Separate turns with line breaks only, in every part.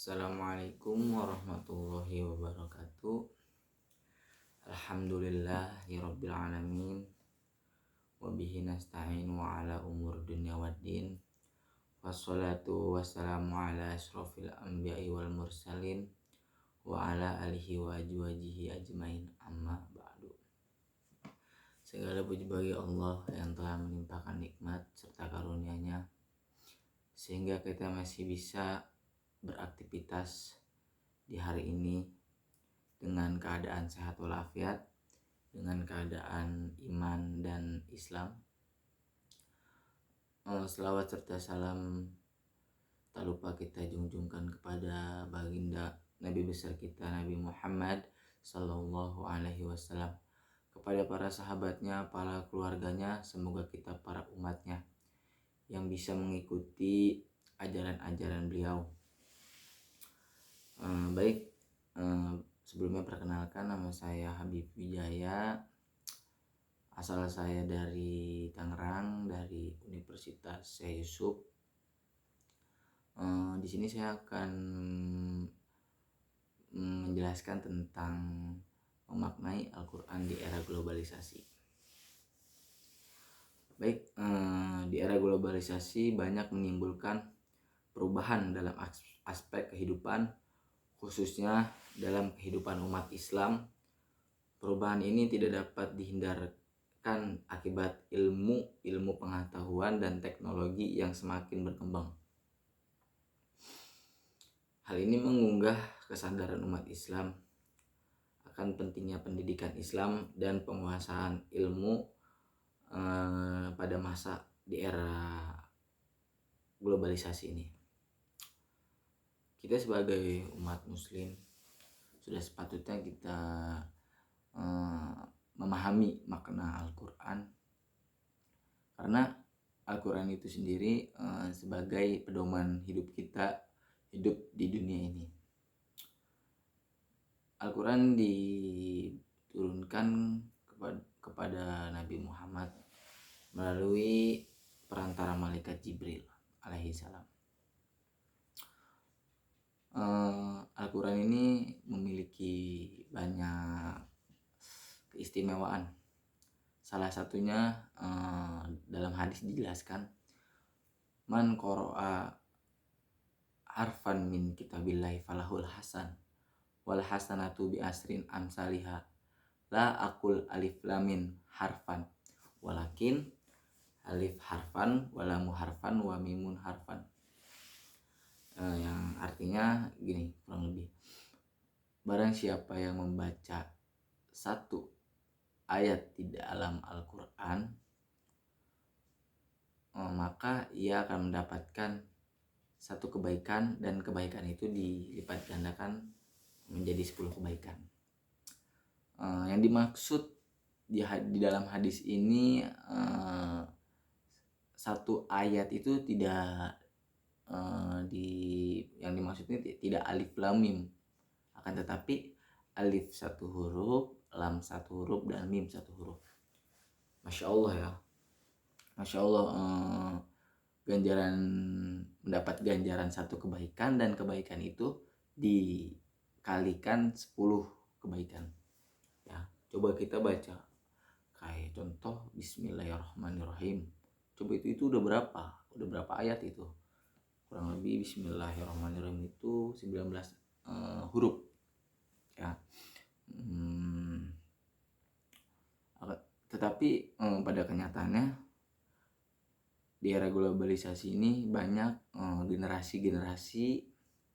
Assalamualaikum warahmatullahi wabarakatuh. Alhamdulillahirabbil alamin. Wabihi nasta'inu ala umur dunya waddin. Wassalatu wassalamu ala asyrafil anbiya'i wal mursalin wa ala alihi wa ajwajihi ajmain, amma ba'du. Segala puji bagi Allah yang telah melimpahkan nikmat serta karunia-Nya sehingga kita masih bisa beraktivitas di hari ini dengan keadaan sehat walafiat, dengan keadaan iman dan Islam. Selawat serta salam tak lupa kita junjungkan kepada baginda Nabi besar kita Nabi Muhammad Sallallahu Alaihi Wasallam, kepada para sahabatnya, para keluarganya, semoga kita para umatnya yang bisa mengikuti ajaran-ajaran beliau. Sebelumnya perkenalkan, nama saya Habib Wijaya. Asal saya dari Tangerang, dari Universitas Syekh Yusuf. Di sini saya akan menjelaskan tentang memaknai Al-Quran di era globalisasi. Di era globalisasi banyak menimbulkan perubahan dalam aspek kehidupan, khususnya dalam kehidupan umat Islam. Perubahan ini tidak dapat dihindarkan akibat ilmu pengetahuan dan teknologi yang semakin berkembang. Hal ini mengunggah kesadaran umat Islam akan pentingnya pendidikan Islam dan penguasaan ilmu pada masa di era globalisasi ini. Kita sebagai umat muslim sudah sepatutnya kita memahami makna Al-Quran, karena Al-Quran itu sendiri sebagai pedoman hidup kita hidup di dunia ini. Al-Quran diturunkan kepada Nabi Muhammad melalui perantara malaikat Jibril alaihi salam. Al-Quran ini memiliki banyak keistimewaan. Salah satunya dalam hadis dijelaskan, man qara'a harfan min kitabillahi falahul hasan wal hasanatu bi asrin amsalihha la aqul alif lamin harfan walakin alif harfan walamu harfan wa mimun harfan. Yang artinya gini kurang lebih, barang siapa yang membaca satu ayat di dalam Al-Quran, maka ia akan mendapatkan satu kebaikan, dan kebaikan itu dilipat gandakan menjadi 10 kebaikan. Yang dimaksud di dalam hadis ini, satu ayat itu tidak yang dimaksud ini tidak alif lam mim, akan tetapi alif satu huruf, lam satu huruf, dan mim satu huruf. Masya Allah ya, Masya Allah. Mendapat ganjaran satu kebaikan, dan kebaikan itu dikalikan 10 kebaikan ya. Coba kita baca kayak contoh Bismillahirrahmanirrahim. Coba itu udah berapa ayat itu? Kurang lebih Bismillahirrahmanirrahim itu 19 huruf ya. Tetapi pada kenyataannya di era globalisasi ini banyak generasi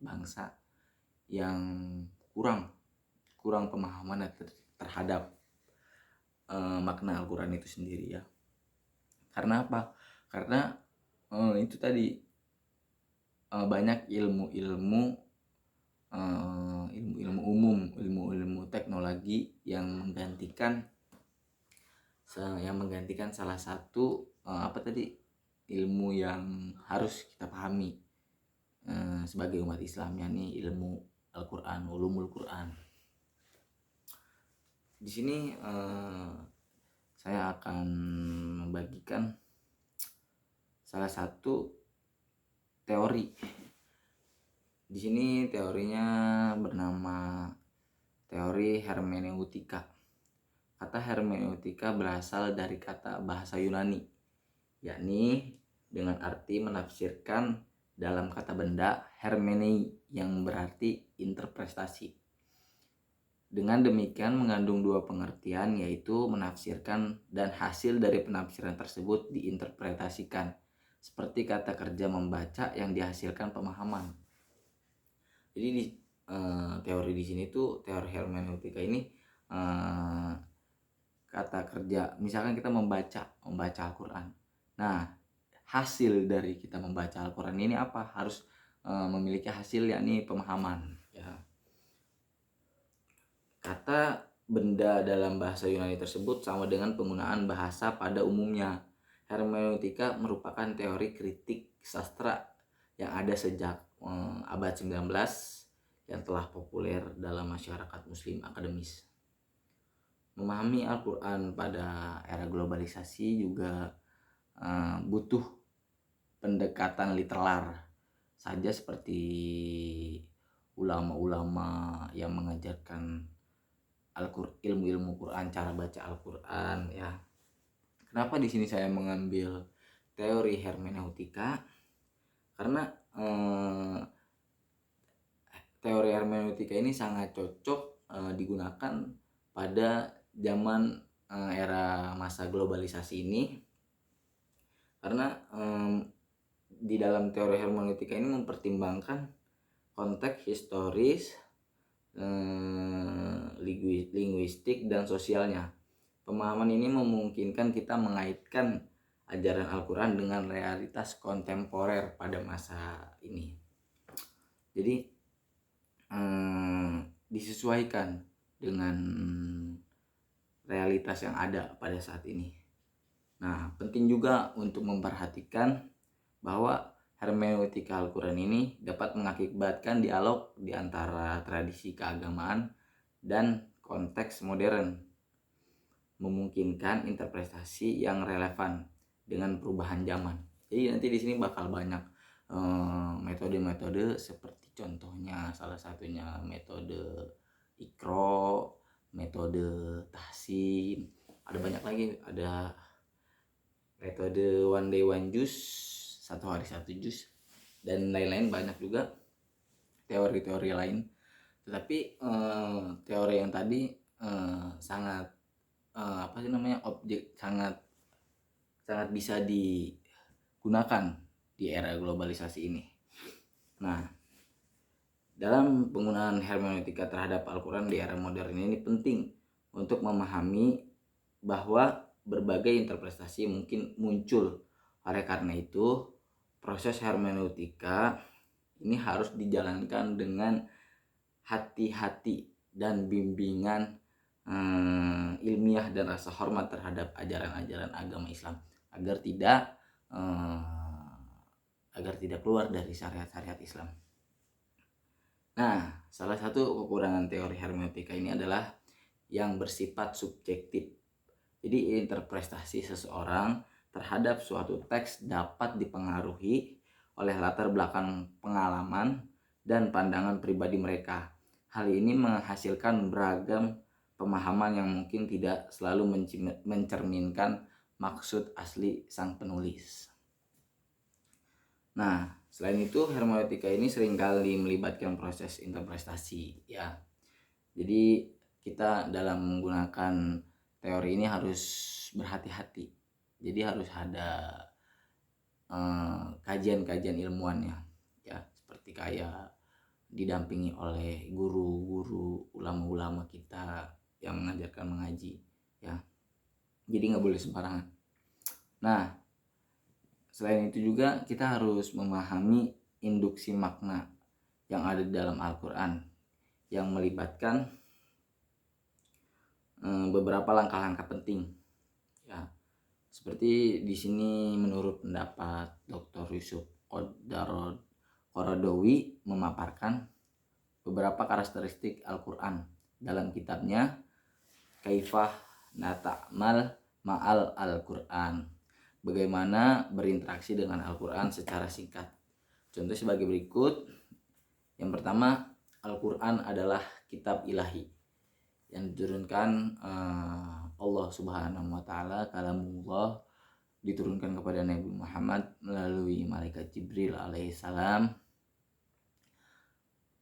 bangsa yang kurang pemahaman terhadap makna Al-Quran itu sendiri ya. Karena apa? Karena itu tadi banyak ilmu umum, ilmu teknologi yang menggantikan salah satu ilmu yang harus kita pahami sebagai umat Islam, yakni ilmu Al-Quran, ulumul Quran. Di sini saya akan membagikan salah satu teori Di sini teorinya bernama teori hermeneutika. Kata hermeneutika berasal dari kata bahasa Yunani, yakni dengan arti menafsirkan dalam kata benda hermenei yang berarti interpretasi. Dengan demikian mengandung dua pengertian, yaitu menafsirkan dan hasil dari penafsiran tersebut diinterpretasikan, seperti kata kerja membaca yang dihasilkan pemahaman. Jadi teori di sini tuh, teori hermeneutika ini kata kerja, misalkan kita membaca Al-Quran. Nah, hasil dari kita membaca Al-Quran ini apa? Harus memiliki hasil, yakni pemahaman. Ya. Kata benda dalam bahasa Yunani tersebut sama dengan penggunaan bahasa pada umumnya. Hermeneutika merupakan teori kritik sastra yang ada sejak abad 19 yang telah populer dalam masyarakat muslim akademis. Memahami Al-Quran pada era globalisasi juga butuh pendekatan literal saja, seperti ulama-ulama yang mengajarkan ilmu-ilmu Quran, cara baca Al-Quran ya. Kenapa di sini saya mengambil teori hermeneutika? Karena teori hermeneutika ini sangat cocok digunakan pada zaman era masa globalisasi ini, karena di dalam teori hermeneutika ini mempertimbangkan konteks historis, linguistik dan sosialnya. Pemahaman ini memungkinkan kita mengaitkan ajaran Al-Quran dengan realitas kontemporer pada masa ini. Jadi disesuaikan dengan realitas yang ada pada saat ini. Nah, penting juga untuk memperhatikan bahwa hermeneutika Al-Quran ini dapat mengakibatkan dialog di antara tradisi keagamaan dan konteks modern, memungkinkan interpretasi yang relevan dengan perubahan zaman. Jadi nanti di sini bakal banyak metode-metode, seperti contohnya salah satunya metode Iqra, metode tahsin, ada banyak lagi, ada metode one day one juice, satu hari satu jus, dan lain-lain, banyak juga teori-teori lain. Tetapi teori yang tadi sangat sangat bisa digunakan di era globalisasi ini. Nah, dalam penggunaan hermeneutika terhadap Al-Quran di era modern ini penting untuk memahami bahwa berbagai interpretasi mungkin muncul. Oleh karena itu, proses hermeneutika ini harus dijalankan dengan hati-hati dan bimbingan ilmiah dan rasa hormat terhadap ajaran-ajaran agama Islam, agar tidak keluar dari syariat-syariat Islam. Nah, salah satu kekurangan teori hermeneutika ini adalah yang bersifat subjektif. Jadi interpretasi seseorang terhadap suatu teks dapat dipengaruhi oleh latar belakang pengalaman dan pandangan pribadi mereka. Hal ini menghasilkan beragam pemahaman yang mungkin tidak selalu mencerminkan maksud asli sang penulis. Nah, selain itu hermeneutika ini seringkali melibatkan proses interpretasi ya. Jadi kita dalam menggunakan teori ini harus berhati-hati. Jadi harus ada kajian-kajian ilmuannya ya, seperti kayak didampingi oleh guru-guru, ulama-ulama kita yang mengajarkan mengaji ya. Jadi nggak boleh sembarangan. Nah, selain itu juga kita harus memahami induksi makna yang ada di dalam Al-Quran, yang melibatkan beberapa langkah-langkah penting ya. Seperti di sini menurut pendapat Dr. Yusuf Qaradawi memaparkan beberapa karakteristik Al-Quran dalam kitabnya Kaifah Nata'mal Ma'al Al-Quran, bagaimana berinteraksi dengan Al-Quran secara singkat. Contoh sebagai berikut. Yang pertama, Al-Quran adalah kitab ilahi yang diturunkan Allah Subhanahu wa Ta'ala, kalamullah, diturunkan kepada Nabi Muhammad melalui malaikat Jibril alaihissalam.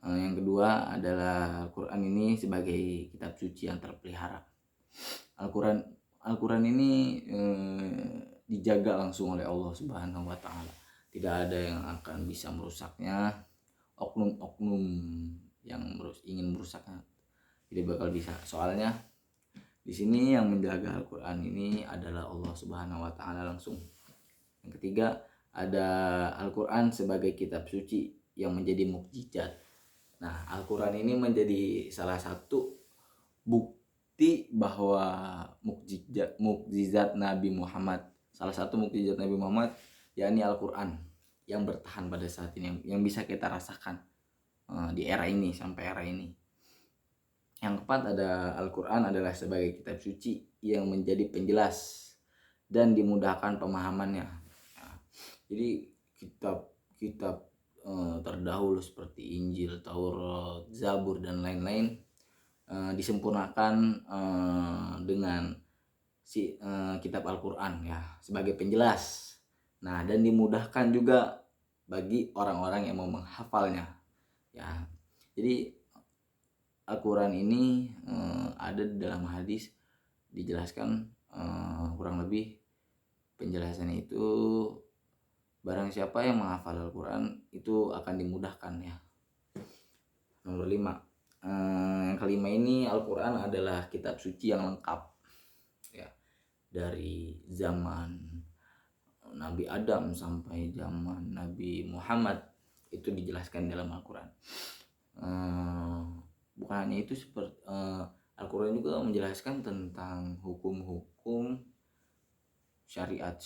Yang kedua adalah Al-Quran ini sebagai kitab suci yang terpelihara. Al-Quran ini dijaga langsung oleh Allah Subhanahu wa Ta'ala. Tidak ada yang akan bisa merusaknya. Oknum-oknum yang ingin merusaknya tidak bakal bisa. Soalnya di sini yang menjaga Al-Quran ini adalah Allah Subhanahu wa Ta'ala langsung. Yang ketiga, ada Al-Quran sebagai kitab suci yang menjadi mukjizat. Nah, Al-Quran ini menjadi salah satu bukti bahwa mukjizat Nabi Muhammad, salah satu mukjizat Nabi Muhammad yakni Al-Quran yang bertahan pada saat ini, yang bisa kita rasakan di era ini sampai era ini. Yang keempat, ada Al-Quran adalah sebagai kitab suci yang menjadi penjelas dan dimudahkan pemahamannya. Nah, jadi kitab terdahulu seperti Injil, Taurat, Zabur dan lain-lain disempurnakan dengan kitab Al-Quran ya sebagai penjelas. Nah, dan dimudahkan juga bagi orang-orang yang mau menghafalnya ya. Jadi Al-Quran ini ada di dalam hadis dijelaskan kurang lebih penjelasannya itu, barang siapa yang menghafal Al-Quran itu akan dimudahkan ya. Nomor 5, yang kelima ini, Al-Quran adalah kitab suci yang lengkap ya, dari zaman Nabi Adam sampai zaman Nabi Muhammad itu dijelaskan dalam Al-Quran. Bukan hanya itu, seperti Al-Quran juga menjelaskan tentang hukum-hukum syariat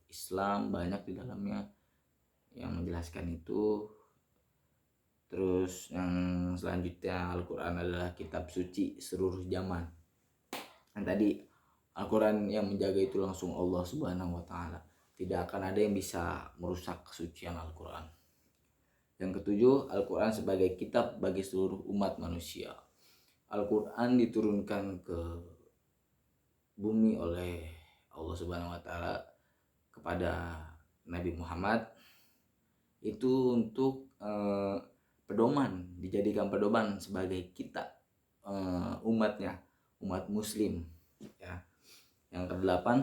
Islam, banyak di dalamnya yang menjelaskan itu. Terus yang selanjutnya, Al-Quran adalah kitab suci seluruh zaman. Dan tadi Al-Quran yang menjaga itu langsung Allah Subhanahu wa Ta'ala. Tidak akan ada yang bisa merusak kesucian Al-Quran. Yang ketujuh, Al-Quran sebagai kitab bagi seluruh umat manusia. Al-Quran diturunkan ke bumi oleh Allah Subhanahu wa Ta'ala kepada Nabi Muhammad itu untuk pedoman, dijadikan pedoman sebagai kita umatnya, umat muslim ya. Yang kedelapan,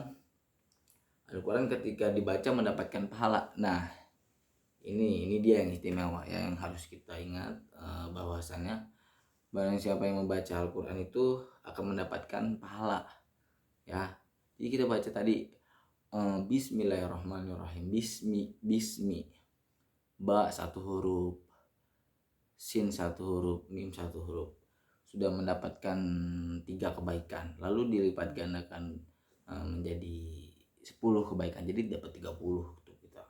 Al-Quran ketika dibaca mendapatkan pahala. Nah, ini dia yang istimewa ya, yang harus kita ingat bahwasannya barang siapa yang membaca Al-Quran itu akan mendapatkan pahala ya. Jadi kita baca tadi Bismillahirrahmanirrahim, bismi, ba satu huruf, sin satu huruf, mim satu huruf, sudah mendapatkan 3 kebaikan, lalu dilipat gandakan menjadi 10 kebaikan, jadi dapat 30 untuk kita.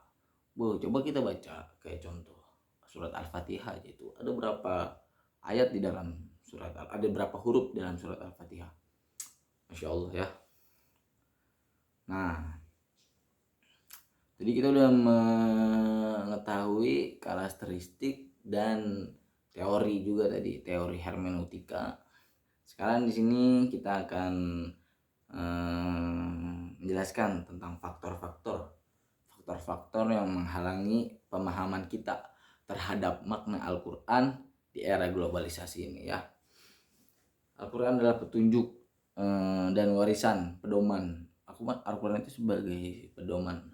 Coba kita baca kayak contoh surat Al-Fatihah aja, itu ada berapa ayat di dalam surat, ada berapa huruf dalam surat Al-Fatihah. Masya Allah ya. Nah, jadi kita udah mengetahui karakteristik dan teori juga tadi, teori hermeneutika. Sekarang di sini kita akan menjelaskan tentang faktor-faktor yang menghalangi pemahaman kita terhadap makna Al-Quran di era globalisasi ini ya. Al-Quran adalah petunjuk dan warisan, pedoman. Al-Quran itu sebagai pedoman.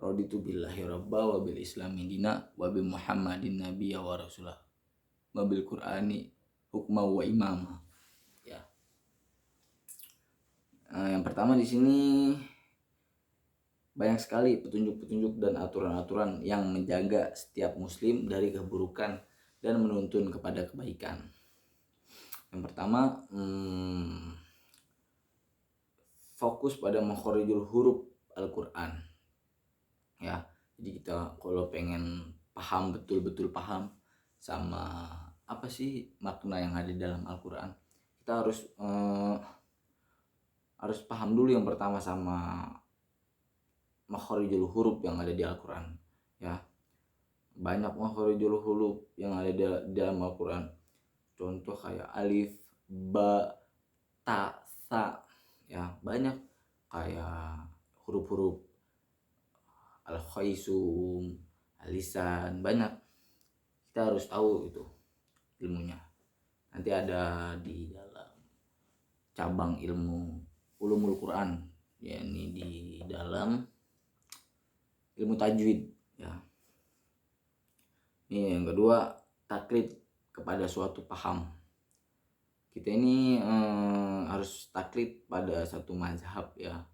Raditu billahi rabba wa bil islami dina wa bi muhammadin nabiyya wa rasulah wa bil qur'ani hukma wa imama ya. Yang pertama di sini banyak sekali petunjuk-petunjuk dan aturan-aturan yang menjaga setiap muslim dari keburukan dan menuntun kepada kebaikan. Yang pertama, fokus pada makhorijul huruf Al-Quran ya. Jadi kita kalau pengen paham, betul-betul paham sama apa sih makna yang ada di dalam Al-Quran, kita harus paham dulu yang pertama sama makhorijul huruf yang ada di Al-Quran. banyak makharijul huruf yang ada di dalam Al-Quran. Contoh kayak alif, ba, ta, sa, ya banyak. Kayak huruf-huruf al-khaisum, al-lisan, banyak. Kita harus tahu itu ilmunya. Nanti ada di dalam cabang ilmu ulumul Quran, yakni di dalam ilmu tajwid ya. Ini yang kedua, taklid kepada suatu paham. Kita ini harus taklid pada satu mazhab ya,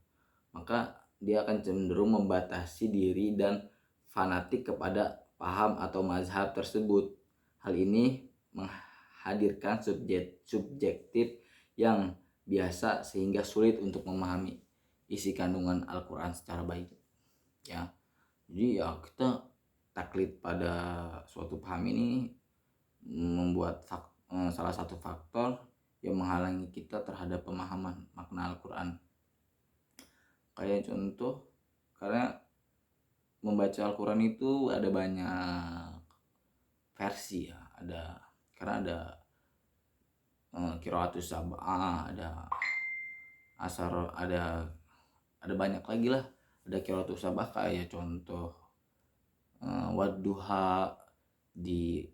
maka dia akan cenderung membatasi diri dan fanatik kepada paham atau mazhab tersebut. Hal ini menghadirkan subjektif yang biasa sehingga sulit untuk memahami isi kandungan Al-Quran secara baik ya. Jadi ya kita taklid pada suatu paham ini membuat salah satu faktor yang menghalangi kita terhadap pemahaman makna Al-Quran. Kayak contoh, karena membaca Al-Quran itu ada banyak versi ya, karena ada qiraatus sab'ah, ada asar, ada banyak lagi lah. Ada qiraatus sab'ah kayak contoh wadduha di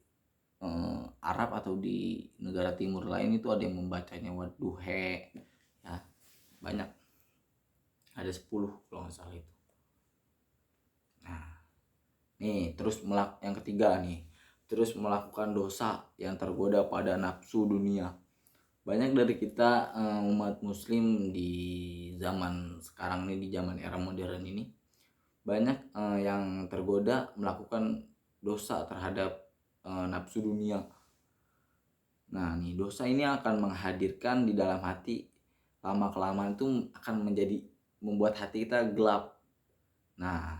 Arab atau di negara timur lain itu ada yang membacanya wadduhe ya, banyak, ada 10 kalau nggak salah itu. Nah nih terus yang ketiga nih, terus melakukan dosa yang tergoda pada nafsu dunia. Banyak dari kita umat muslim di zaman sekarang ini, di zaman era modern ini, banyak yang tergoda melakukan dosa terhadap nafsu dunia. Nah nih, dosa ini akan menghadirkan di dalam hati, lama kelamaan itu akan membuat hati kita gelap. Nah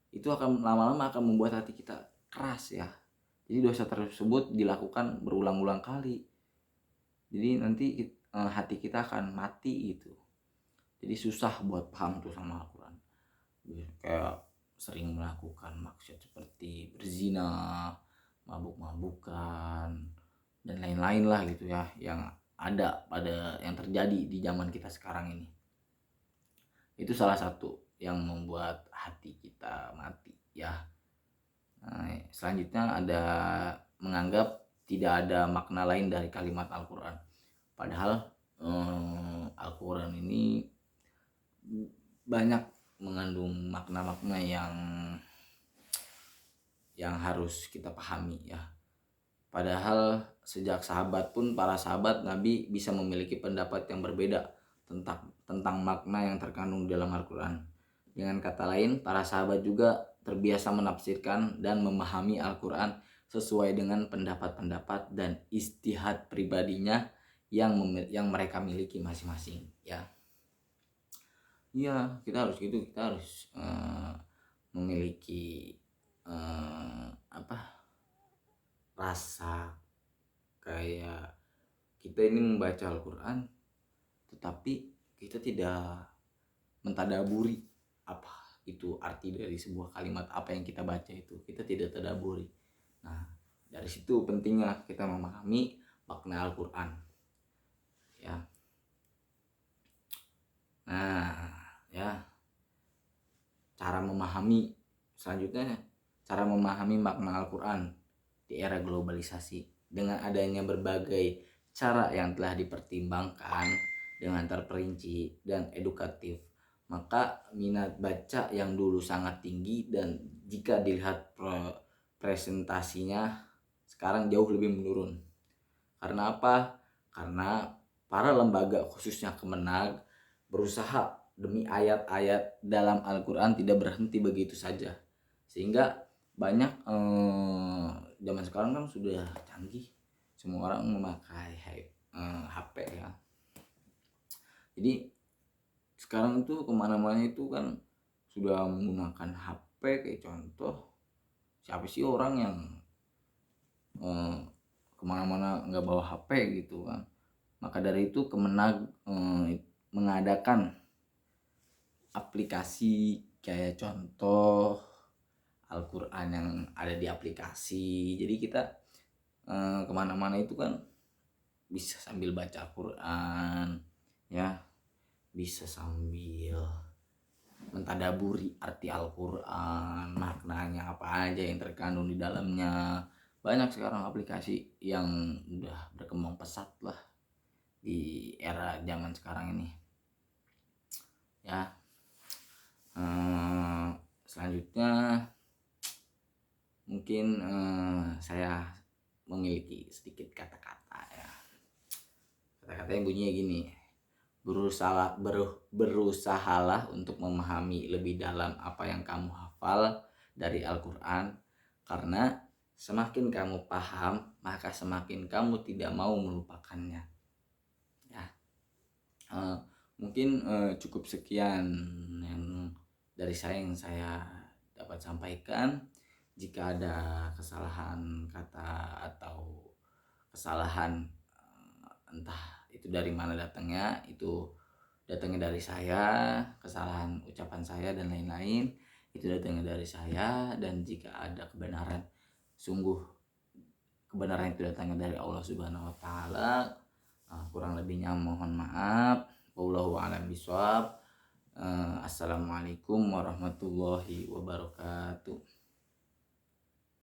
itu akan lama-lama akan membuat hati kita keras ya. Jadi dosa tersebut dilakukan berulang-ulang kali. Jadi nanti hati kita akan mati gitu. Jadi susah buat paham tuh sama Al-Quran. Kayak sering melakukan maksiat seperti berzina, mabuk-mabukan, dan lain-lain lah gitu ya, yang terjadi di zaman kita sekarang ini. Itu salah satu yang membuat hati kita mati ya. Nah, selanjutnya ada menganggap tidak ada makna lain dari kalimat Al-Quran. Padahal Al-Quran ini banyak mengandung makna-makna yang harus kita pahami ya. Padahal sejak para sahabat Nabi bisa memiliki pendapat yang berbeda tentang makna yang terkandung dalam Al-Quran. Dengan kata lain, para sahabat juga terbiasa menafsirkan dan memahami Al-Quran sesuai dengan pendapat-pendapat dan ijtihad pribadinya yang mereka miliki masing-masing ya. Iya, kita harus gitu, kita harus memiliki rasa kayak kita ini membaca Al-Quran, tetapi kita tidak mentadaburi apa itu arti dari sebuah kalimat, apa yang kita baca itu kita tidak tadaburi. Nah dari situ pentingnya kita memahami makna Al-Quran ya. Nah ya, selanjutnya cara memahami makna Al-Quran di era globalisasi. Dengan adanya berbagai cara yang telah dipertimbangkan dengan terperinci dan edukatif, maka minat baca yang dulu sangat tinggi dan jika dilihat presentasinya sekarang jauh lebih menurun. Karena apa? Karena para lembaga khususnya Kemenag berusaha demi ayat-ayat dalam Al-Quran tidak berhenti begitu saja, sehingga banyak zaman sekarang kan sudah canggih, semua orang memakai HP ya. Jadi sekarang itu kemana-mana itu kan sudah menggunakan HP. Kayak contoh, siapa sih orang yang kemana-mana nggak bawa HP gitu kan. Maka dari itu Kemenag mengadakan aplikasi kayak contoh Al-Quran yang ada di aplikasi. Jadi kita kemana-mana itu kan bisa sambil baca Al-Quran, ya, bisa sambil mentadaburi arti Al-Quran, maknanya apa aja yang terkandung di dalamnya. Banyak sekarang aplikasi yang udah berkembang pesat lah di era zaman sekarang ini, ya. Selanjutnya mungkin saya memiliki sedikit kata-kata, ya. Kata-kata yang bunyinya gini: berusahalah untuk memahami lebih dalam apa yang kamu hafal dari Al-Quran, karena semakin kamu paham maka semakin kamu tidak mau melupakannya, ya. Mungkin cukup sekian yang dari saya yang saya dapat sampaikan. Jika ada kesalahan kata atau kesalahan, entah itu dari mana datangnya, itu datangnya dari saya, kesalahan ucapan saya dan lain-lain itu datangnya dari saya. Dan jika ada kebenaran, sungguh kebenaran itu datangnya dari Allah Subhanahu wa taala. Kurang lebihnya mohon maaf. Wallahu a'lam bishawab. Assalamualaikum warahmatullahi wabarakatuh.